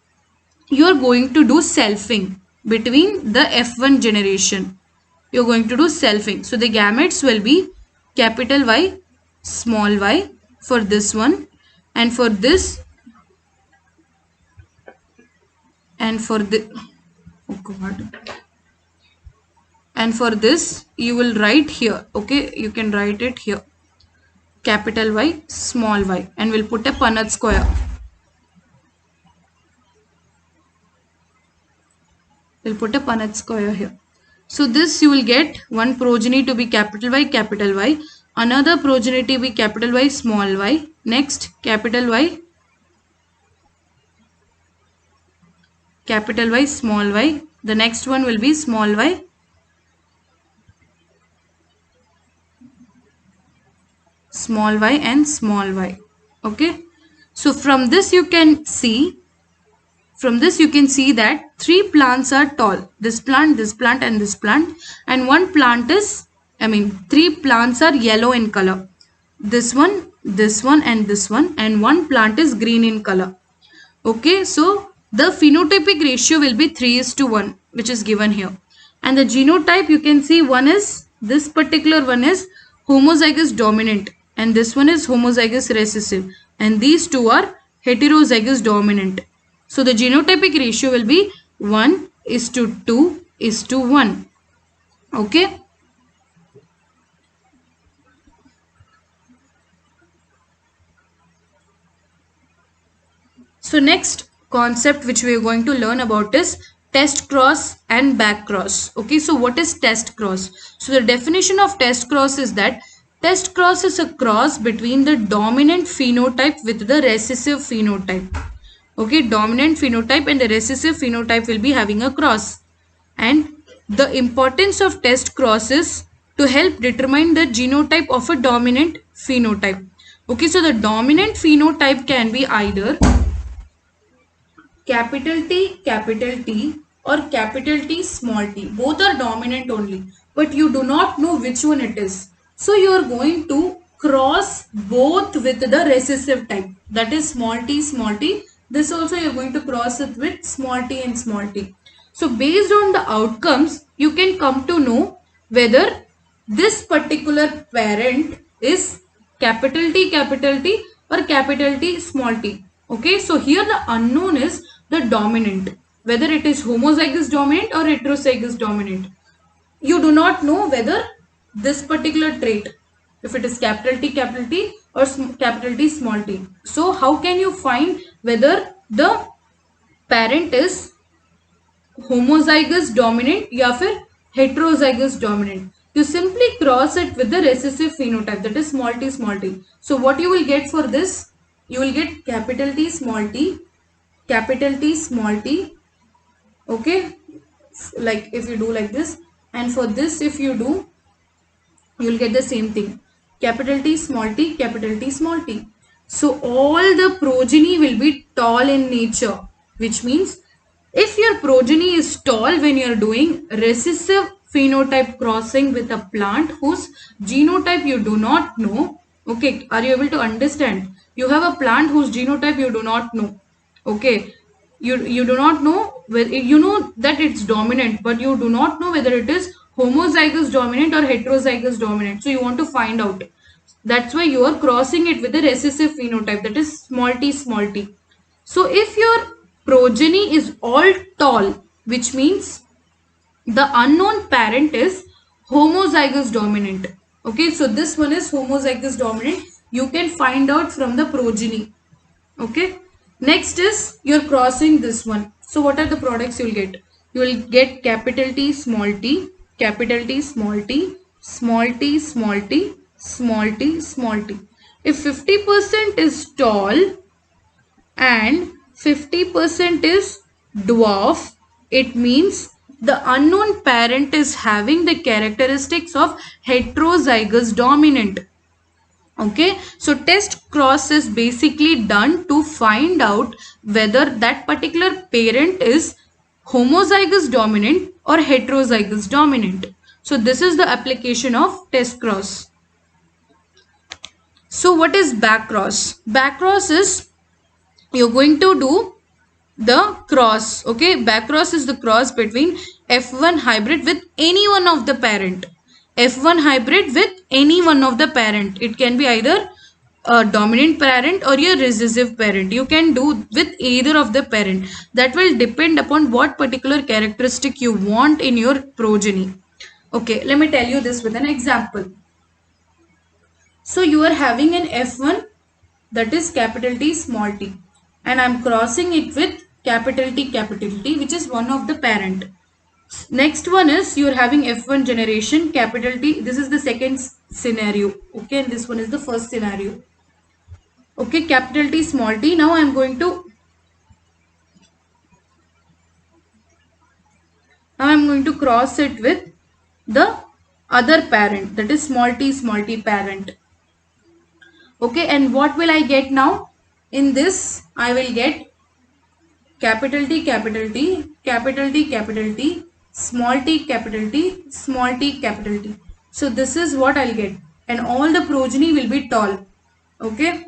you are going to do selfing between the F1 generation. You are going to do selfing. So the gametes will be capital Y, small y for this one, and for this, and for the, oh God, and for this you will write here. Okay, you can write it here, capital Y, small y, and we'll put a Punnett square. We'll put a Punnett square here. So this you will get one progeny to be capital Y, another progeny to be capital Y, small y, next capital Y, capital Y, small y, the next one will be small y, small y and small y. Okay, so from this you can see, that 3 plants are tall, this plant and this plant, and one plant is, 3 plants are yellow in color, this one and this one, and one plant is green in color. Okay, so the phenotypic ratio will be 3 is to 1, which is given here. And the genotype, you can see, one is, this particular one is homozygous dominant and this one is homozygous recessive, and these two are heterozygous dominant. So the genotypic ratio will be 1 is to 2 is to 1. Okay. So next concept which we are going to learn about is test cross and back cross. Okay, so what is test cross? So the definition of test cross is that test cross is a cross between the dominant phenotype with the recessive phenotype. Okay, dominant phenotype and the recessive phenotype will be having a cross. And the importance of test cross is to help determine the genotype of a dominant phenotype. Okay, so the dominant phenotype can be either capital T or capital T small t. Both are dominant only, but you do not know which one it is. So you are going to cross both with the recessive type, that is small t. This also you are going to cross it with small t and small t. So based on the outcomes, you can come to know whether this particular parent is capital T or capital T small t. Okay, so here the unknown is the dominant, whether it is homozygous dominant or heterozygous dominant. You do not know whether this particular trait, if it is capital T or capital T small t. So how can you find whether the parent is homozygous dominant or heterozygous dominant? You simply cross it with the recessive phenotype, that is small t. So what you will get for this? You will get capital T small t, capital T small t. Okay, like if you do like this, and for this if you do, you'll get the same thing, capital T small t, capital T small t. So all the progeny will be tall in nature, which means if your progeny is tall when you're doing recessive phenotype crossing with a plant whose genotype you do not know. Okay, are you able to understand? You have a plant whose genotype you do not know. Okay, you do not know whether, you know that it's dominant, but you do not know whether it is homozygous dominant or heterozygous dominant. So you want to find out. That's why you are crossing it with a recessive phenotype, that is small t small t. So if your progeny is all tall, which means the unknown parent is homozygous dominant. Okay, so this one is homozygous dominant. You can find out from the progeny. Okay, next is you're crossing this one. So what are the products you'll get? You will get capital T small t, capital T small t, small t small t, small t small t. If 50% is tall and 50% is dwarf, it means the unknown parent is having the characteristics of heterozygous dominant. Okay, so test cross is basically done to find out whether that particular parent is homozygous dominant or heterozygous dominant. So this is the application of test cross. So what is back cross? Back cross is you're going to do the cross. Okay, back cross is the cross between F1 hybrid with any one of the parent. F1 hybrid with any one of the parent. It can be either a dominant parent or your recessive parent. You can do with either of the parent. That will depend upon what particular characteristic you want in your progeny. Okay, let me tell you this with an example. So you are having an F1, that is capital T small t, and I'm crossing it with capital T which is one of the parent. Next one is you're having F1 generation capital T. This is the second scenario. Okay, and this one is the first scenario. Okay, capital T small t. Now I'm going to cross it with the other parent, that is small t parent. Okay, and what will I get now? In this I will get capital T, capital T, capital T, capital T, small t, capital T, small t, capital T. So this is what I'll get, and all the progeny will be tall. Okay.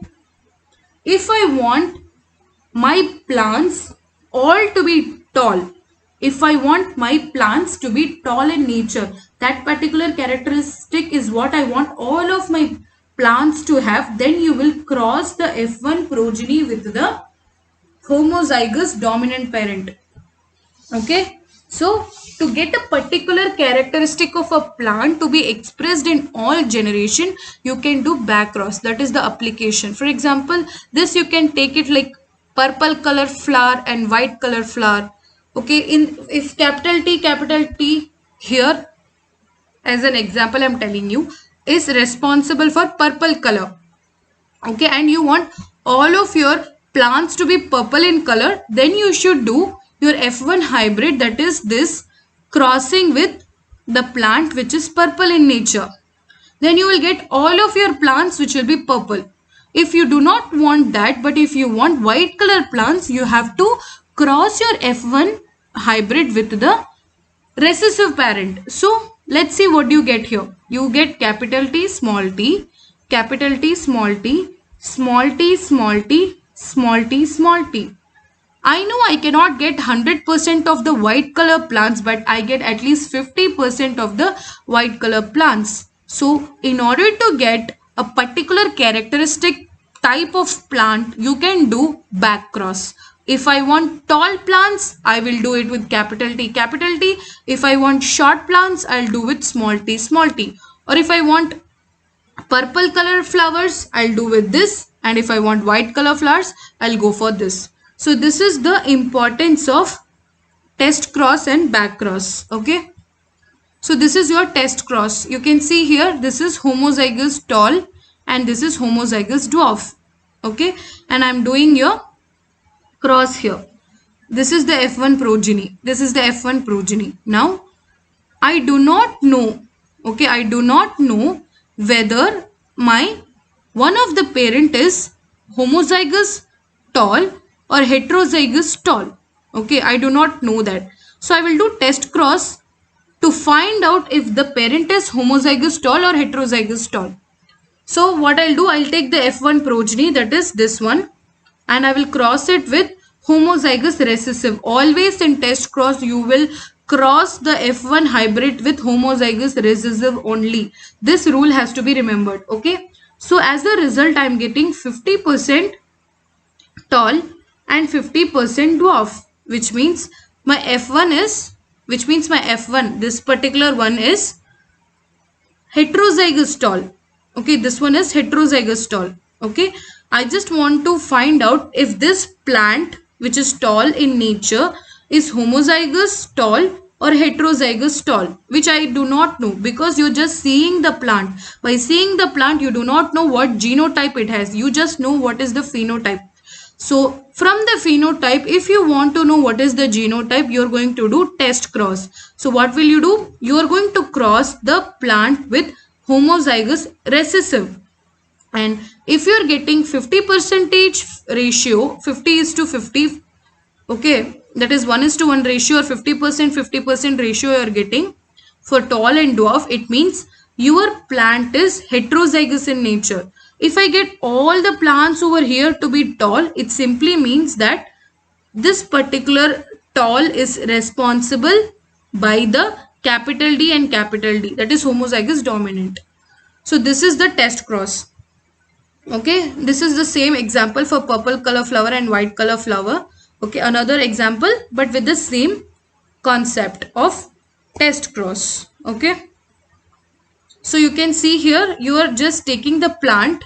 If I want my plants all to be tall, if I want my plants to be tall in nature, that particular characteristic is what I want all of my plants to have, then you will cross the F1 progeny with the homozygous dominant parent. Okay, so to get a particular characteristic of a plant to be expressed in all generation, you can do back cross. That is the application. For example, this you can take it like purple color flower and white color flower. Okay, if capital T here as an example I'm telling you is responsible for purple color. Okay, and you want all of your plants to be purple in color, then you should do your F1 hybrid, that is this crossing with the plant which is purple in nature. Then you will get all of your plants which will be purple. If you do not want that, but if you want white color plants, you have to cross your F1 hybrid with the recessive parent. So let's see what you get here. You get capital T small t, capital T small t, small t small t, small t small t. I know I cannot get 100% of the white color plants, but I get at least 50% of the white color plants. So in order to get a particular characteristic type of plant, you can do back cross. If I want tall plants, I will do it with capital T, capital T. If I want short plants, I'll do with small t, small t. Or if I want purple color flowers, I'll do with this. And if I want white color flowers, I'll go for this. So this is the importance of test cross and back cross. Okay. So this is your test cross. You can see here, this is homozygous tall and this is homozygous dwarf. Okay. And I'm doing your cross here. This is the F1 progeny. This is the F1 progeny. Now, I do not know, okay, I do not know whether my one of the parent is homozygous tall or heterozygous tall. Okay, I do not know that. So I will do test cross to find out if the parent is homozygous tall or heterozygous tall. So what I'll do, I'll take the F1 progeny, that is this one, and I will cross it with homozygous recessive. Always in test cross you will cross the F1 hybrid with homozygous recessive only. This rule has to be remembered. Okay. So as a result I am getting 50% tall and 50% dwarf, which means my F1, this particular one is heterozygous tall. Okay, this one is heterozygous tall. Okay, I just want to find out if this plant which is tall in nature is homozygous tall or heterozygous tall, which I do not know because you're just seeing the plant. By seeing the plant you do not know what genotype it has, you just know what is the phenotype. So from the phenotype, if you want to know what is the genotype, you are going to do test cross. So what will you do? You are going to cross the plant with homozygous recessive. And if you are getting 50% ratio, 50:50, okay, that is 1:1 ratio or 50% ratio you are getting for tall and dwarf, it means your plant is heterozygous in nature. If I get all the plants over here to be tall, it simply means that this particular tall is responsible by the capital D and capital D, that is homozygous dominant. So this is the test cross. Okay, this is the same example for purple color flower and white color flower. Okay, another example but with the same concept of test cross. Okay, so you can see here you are just taking the plant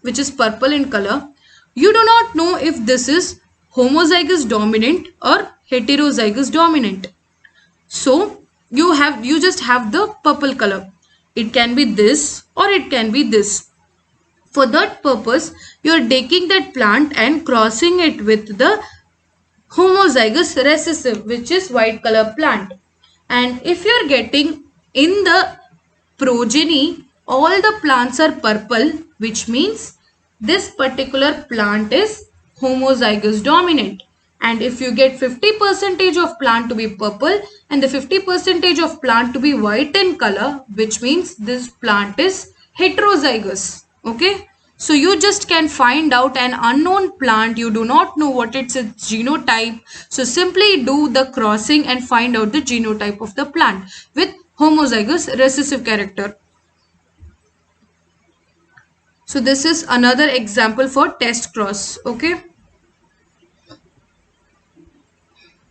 which is purple in color. You do not know if this is homozygous dominant or heterozygous dominant. So you just have the purple color. It can be this or it can be this. For that purpose, you are taking that plant and crossing it with the homozygous recessive, which is white color plant. And if you are getting in the progeny, all the plants are purple, which means this particular plant is homozygous dominant. And if you get 50% of plant to be purple and the 50% of plant to be white in color, which means this plant is heterozygous. Okay, so you just can find out an unknown plant, you do not know what its genotype, so simply do the crossing and find out the genotype of the plant with homozygous recessive character. So this is another example for test cross. Okay,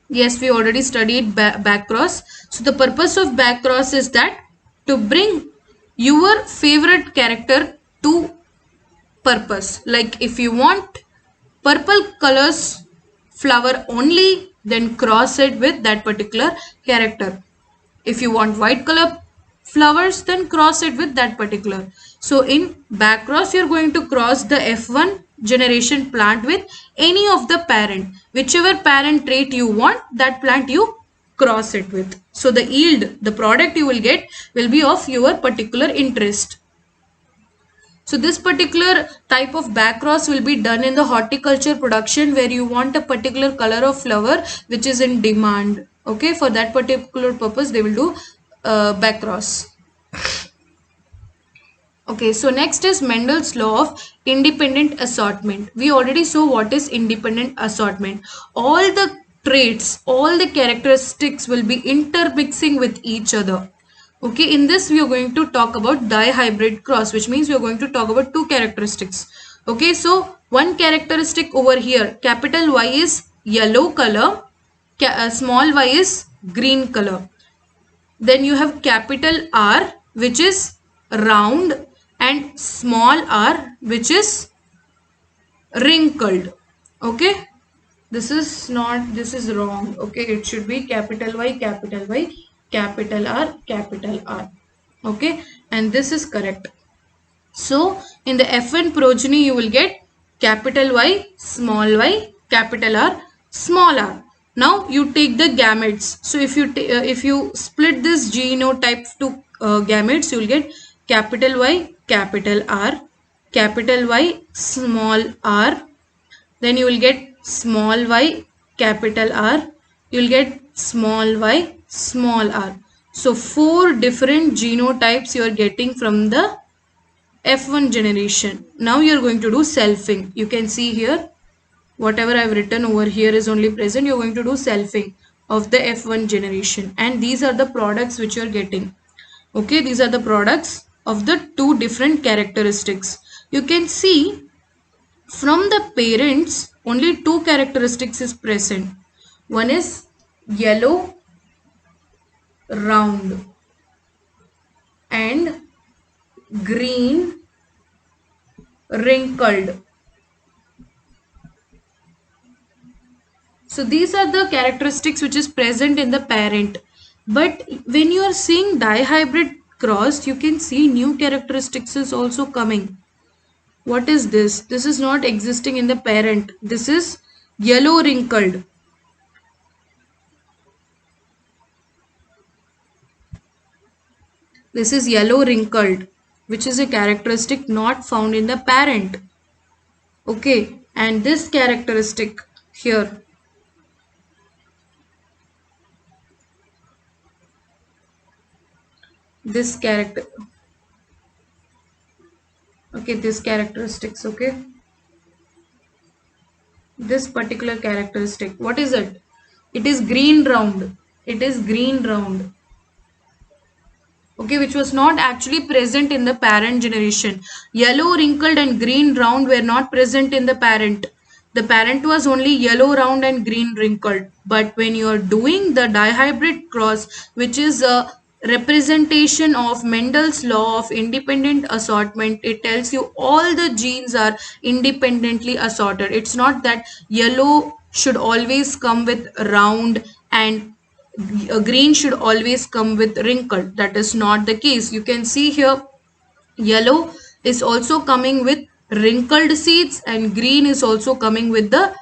yes, we already studied back cross. So the purpose of back cross is that to bring your favorite character to purpose. Like if you want purple colors flower only, then cross it with that particular character. If you want white color flowers, then cross it with that particular. So in back cross, you're going to cross the F1 generation plant with any of the parent. Whichever parent trait you want, that plant you cross it with. So the yield, the product you will get will be of your particular interest. So this particular type of back cross will be done in the horticulture production where you want a particular color of flower which is in demand. Okay, for that particular purpose they will do back cross. Okay, so next is Mendel's law of independent assortment. We already saw what is independent assortment. All the traits, all the characteristics will be intermixing with each other. Okay, in this we are going to talk about dihybrid cross, which means we are going to talk about two characteristics. Okay, so one characteristic over here, capital Y is yellow color, small y is green color. Then you have capital R, which is round, and small r, which is wrinkled. Okay, this is wrong. Okay, it should be capital Y, capital Y, capital R, capital R. Okay, and this is correct. So in the F1 progeny you will get capital Y, capital R, small r. Now you take the gametes. So if you split this genotype to gametes, you will get capital Y, capital R, capital Y, small r. Then you will get small y, capital R. You will get small y, small r. So four different genotypes you are getting from the F1 generation. Now you are going to do selfing. You can see here whatever I've written over here is only present. You're going to do selfing of the F1 generation, and these are the products which you're getting. Okay, these are the products of the two different characteristics. You can see from the parents only two characteristics is present. One is yellow round and green wrinkled. So these are the characteristics which is present in the parent. But when you are seeing dihybrid cross, you can see new characteristics is also coming. What is this? This is not existing in the parent. This is yellow wrinkled. This is yellow wrinkled, which is a characteristic not found in the parent. Okay, and this characteristic here, this character, okay, this characteristics, okay, this particular characteristic, what is it? It is green round. It is green round. Okay, which was not actually present in the parent generation. Yellow wrinkled and green round were not present in the parent. The parent was only yellow round and green wrinkled. But when you are doing the dihybrid cross, which is a representation of Mendel's law of independent assortment, it tells you all the genes are independently assorted. It's not that yellow should always come with round and a green should always come with wrinkled. That is not the case. You can see here yellow is also coming with wrinkled seeds and green is also coming with the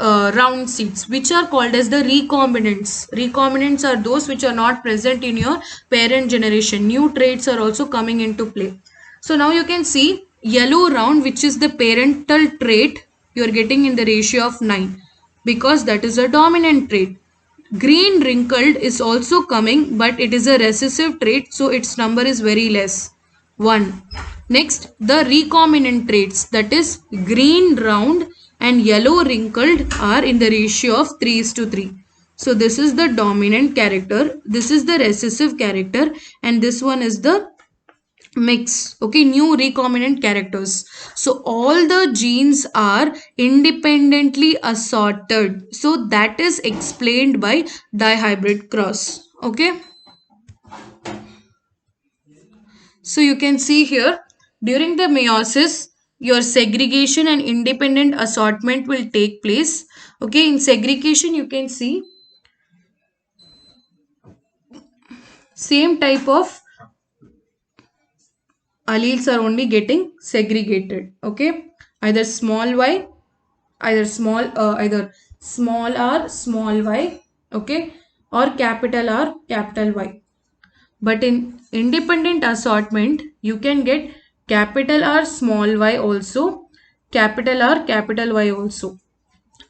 round seeds, which are called as the recombinants. Recombinants are those which are not present in your parent generation. New traits are also coming into play. So now you can see yellow round, which is the parental trait, you are getting in the ratio of 9 because that is a dominant trait. Green wrinkled is also coming, but it is a recessive trait, so its number is very less. 1. Next, the recombinant traits, that is green round and yellow wrinkled, are in the ratio of 3:3. So this is the dominant character, this is the recessive character, and this one is the mix. Okay, new recombinant characters. So all the genes are independently assorted. So that is explained by dihybrid cross. Okay. So you can see here during the meiosis, your segregation and independent assortment will take place. Okay, in segregation, you can see same type of alleles are only getting segregated. Okay, either small y, either small r, small y, okay, or capital R, capital Y. But in independent assortment, you can get capital R, small y also, capital R, capital Y also.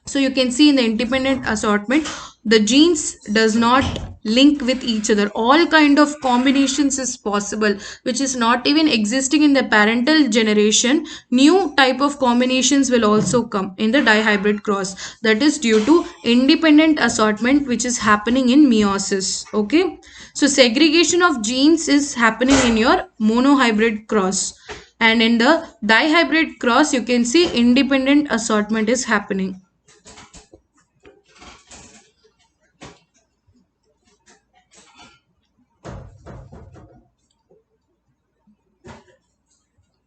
So you can see in the independent assortment, the genes does not link with each other. All kind of combinations is possible, which is not even existing in the parental generation. New type of combinations will also come in the dihybrid cross. That is due to independent assortment, which is happening in meiosis. Okay. So segregation of genes is happening in your monohybrid cross. And in the dihybrid cross, you can see independent assortment is happening.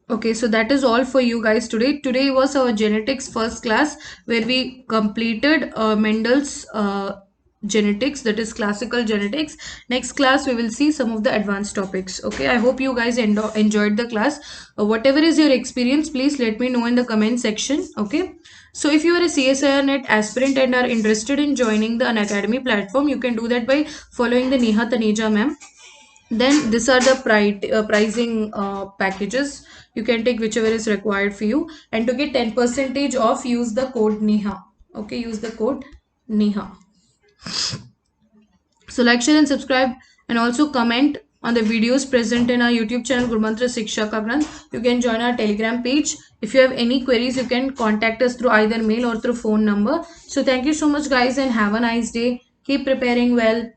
Okay, so that is all for you guys today. Today was our genetics first class where we completed Mendel's genetics, that is classical genetics. Next class we will see some of the advanced topics. Okay, I hope you guys enjoyed the class. Whatever is your experience, please let me know in the comment section. Okay, so if you are a CSIR net aspirant and are interested in joining the Unacademy platform, you can do that by following the Neha Taneja ma'am. Then these are the pricing packages. You can take whichever is required for you, and to get 10% off, use the code Neha. Okay, use the code Neha. So like, share and subscribe, and also comment on the videos present in our YouTube channel Gurmantra Shiksha Ka Granth. You can join our Telegram page. If you have any queries, you can contact us through either mail or through phone number. So thank you so much guys, and have a nice day. Keep preparing well.